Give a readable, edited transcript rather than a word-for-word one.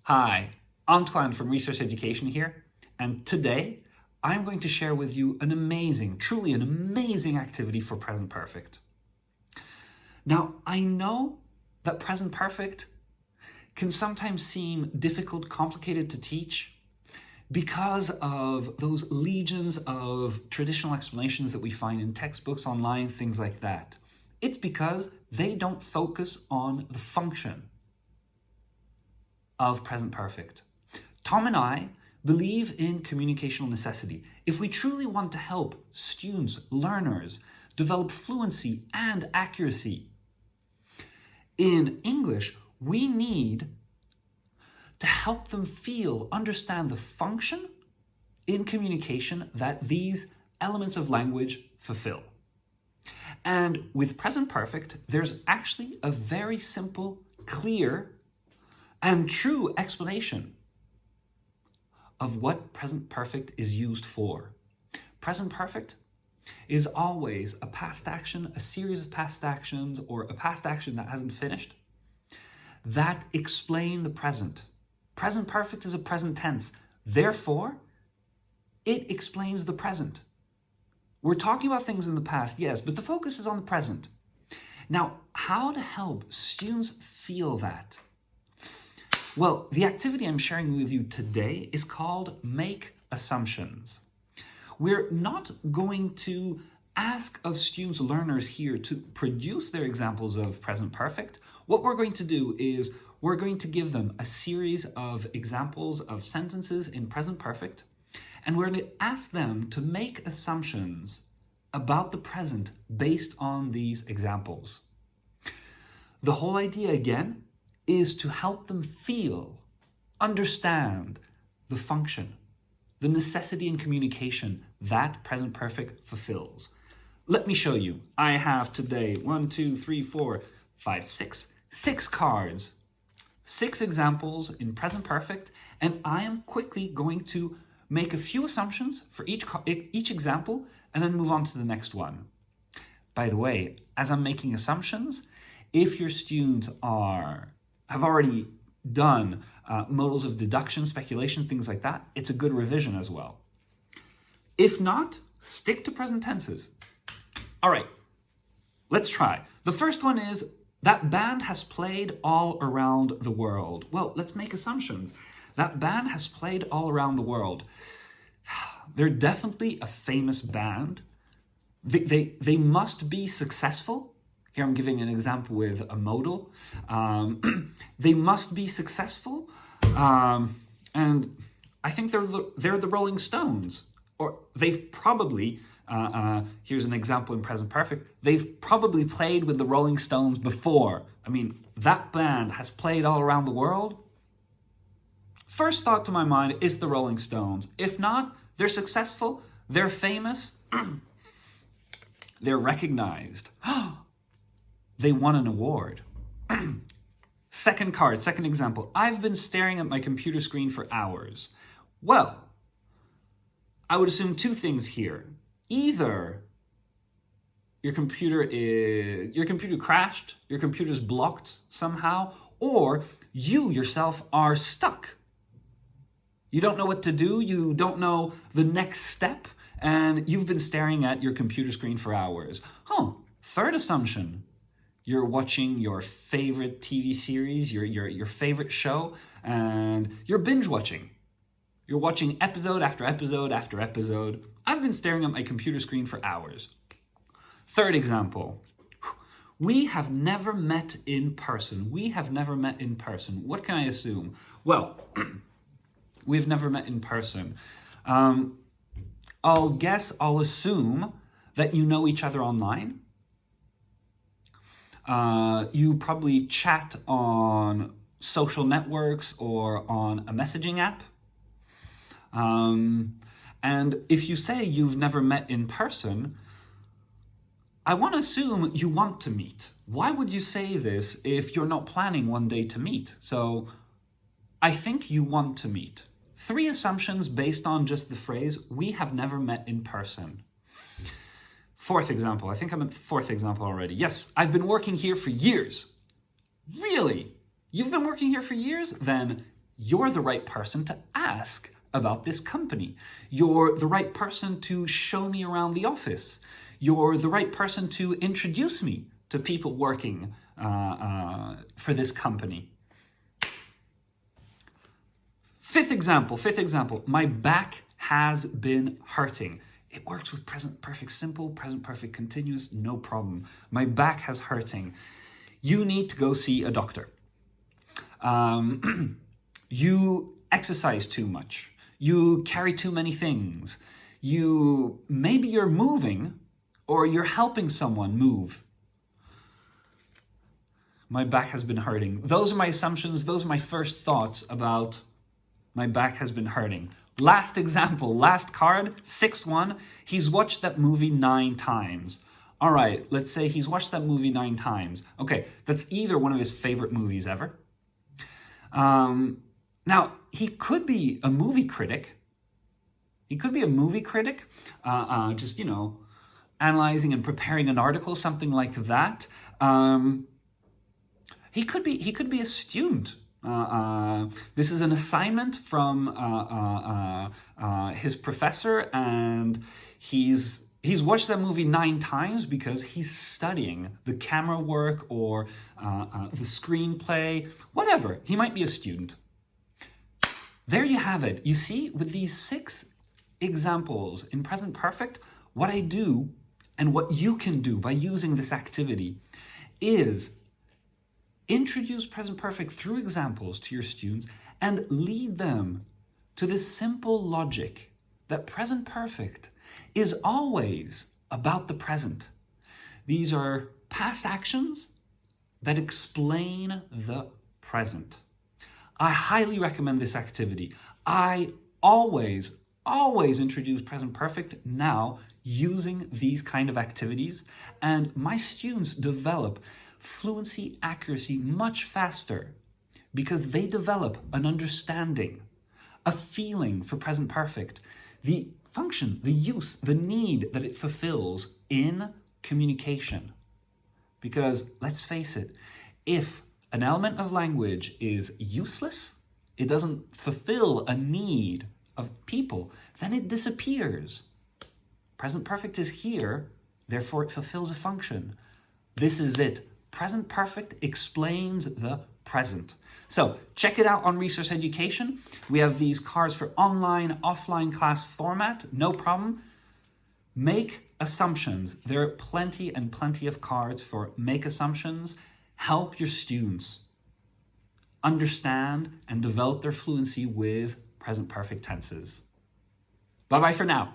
Hi, Antoine from Resource Education here, and today I'm going to share with you an amazing, truly an amazing activity for present perfect. Now, I know that present perfect can sometimes seem difficult, complicated to teach because of those legions of traditional explanations that we find in textbooks, online, things like that. It's because they don't focus on the function of present perfect. Tom and I believe in communicational necessity. If we truly want to help students, learners, develop fluency and accuracy in English, we need to help them feel, understand the function in communication that these elements of language fulfill. And with present perfect, there's actually a very simple, clear, and true explanation of what present perfect is used for. Present perfect is always a past action, a series of past actions, or a past action that hasn't finished that explain the present. Present perfect is a present tense. Therefore, it explains the present. We're talking about things in the past, yes, but the focus is on the present. Now, how to help students feel that? Well, the activity I'm sharing with you today is called Make Assumptions. We're not going to ask of students, learners here to produce their examples of present perfect. What we're going to do is we're going to give them a series of examples of sentences in present perfect, and we're going to ask them to make assumptions about the present based on these examples. The whole idea, again, is to help them feel, understand the function, the necessity in communication that present perfect fulfills. Let me show you. I have today 6 cards, 6 examples in present perfect, and I am quickly going to make a few assumptions for each example and then move on to the next one. By the way, as I'm making assumptions, if your students have already done modals of deduction, speculation, things like that, it's a good revision as well. If not, stick to present tenses. All right, let's try. The first one is, that band has played all around the world. Well, let's make assumptions. That band has played all around the world. They're definitely a famous band. They must be successful. Here I'm giving an example with a modal. They must be successful, and I think they're the Rolling Stones, or they've probably, here's an example in present perfect, they've probably played with the Rolling Stones before. I mean, that band has played all around the world. First thought to my mind is the Rolling Stones. If not, they're successful, they're famous, they're recognized. They won an award. Second example. I've been staring at my computer screen for hours. Well, I would assume two things here. Either your computer crashed, your computer's blocked somehow, or you yourself are stuck. You don't know what to do, you don't know the next step, and you've been staring at your computer screen for hours. Third assumption. You're watching your favorite TV series, your favorite show, and you're binge watching. You're watching episode after episode after episode. I've been staring at my computer screen for hours. Third example. We have never met in person. We have never met in person. What can I assume? Well, we've never met in person. I'll assume that you know each other online. You probably chat on social networks or on a messaging app. And if you say you've never met in person, I want to assume you want to meet. Why would you say this if you're not planning one day to meet? So I think you want to meet. 3 assumptions based on just the phrase, we have never met in person. Fourth example. I think I'm at the fourth example already. Yes, I've been working here for years. Really? You've been working here for years? Then you're the right person to ask about this company. You're the right person to show me around the office. You're the right person to introduce me to people working for this company. Fifth example. My back has been hurting. It works with present perfect simple, present perfect continuous, no problem. My back has hurting. You need to go see a doctor. You exercise too much. You carry too many things. Maybe you're moving or you're helping someone move. My back has been hurting. Those are my assumptions. Those are my first thoughts about my back has been hurting. Last example, last card, 6-1. He's watched that movie 9 times. All right, let's say he's watched that movie 9 times. Okay, that's either one of his favorite movies ever. Now, he could be a movie critic. Just, analyzing and preparing an article, something like that. He could be a student. This is an assignment from his professor, and he's watched that movie 9 times because he's studying the camera work or the screenplay, whatever. He might be a student. There you have it. You see, with these 6 examples in present perfect, what I do and what you can do by using this activity is introduce present perfect through examples to your students and lead them to this simple logic that present perfect is always about the present. These are past actions that explain the present. I highly recommend this activity. I always introduce present perfect now using these kind of activities, and my students develop fluency, accuracy much faster because they develop an understanding, a feeling for present perfect, the function, the use, the need that it fulfills in communication. Because let's face it, if an element of language is useless, it doesn't fulfill a need of people, then it disappears. Present perfect is here, therefore it fulfills a function. This is it. Present perfect explains the present. So check it out on Resource Education. We have these cards for online, offline class format, no problem. Make assumptions. There are plenty of cards for make assumptions. Help your students understand and develop their fluency with present perfect tenses. Bye-bye for now.